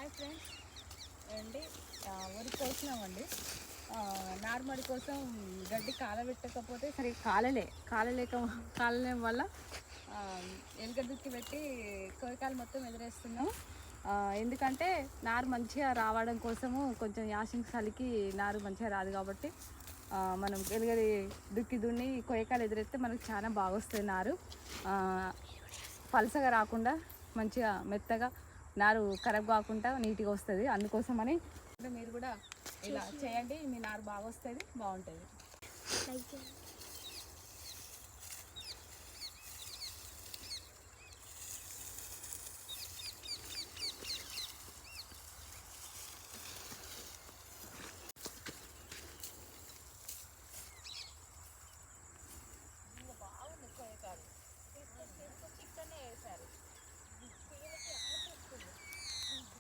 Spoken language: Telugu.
హాయ్ ఫ్రెండ్స్ అండి, వరి కోసినామండి. నార్మల్ కోసం గడ్డి కాలబెట్టకపోతే సరే కాలలేం వల్ల ఎలుక దుక్కి పెట్టి కోరికాయలు మొత్తం ఎదిరేస్తున్నాం. ఎందుకంటే నారు మంచిగా రావడం కోసము కొంచెం యాసింగ్ చలికి నారు మంచిగా రాదు కాబట్టి మనం ఎలుగది దుక్కి దున్ని కోయకాయలు ఎదిరేస్తే మనకు చాలా బాగా వస్తుంది. నారు పలసగా రాకుండా మంచిగా మెత్తగా నారు ఖరాబ్ కాకుండా నీట్గా వస్తుంది. అందుకోసమని మీరు కూడా ఇలా చేయండి, మీ నారు బాగా వస్తుంది, బాగుంటుంది.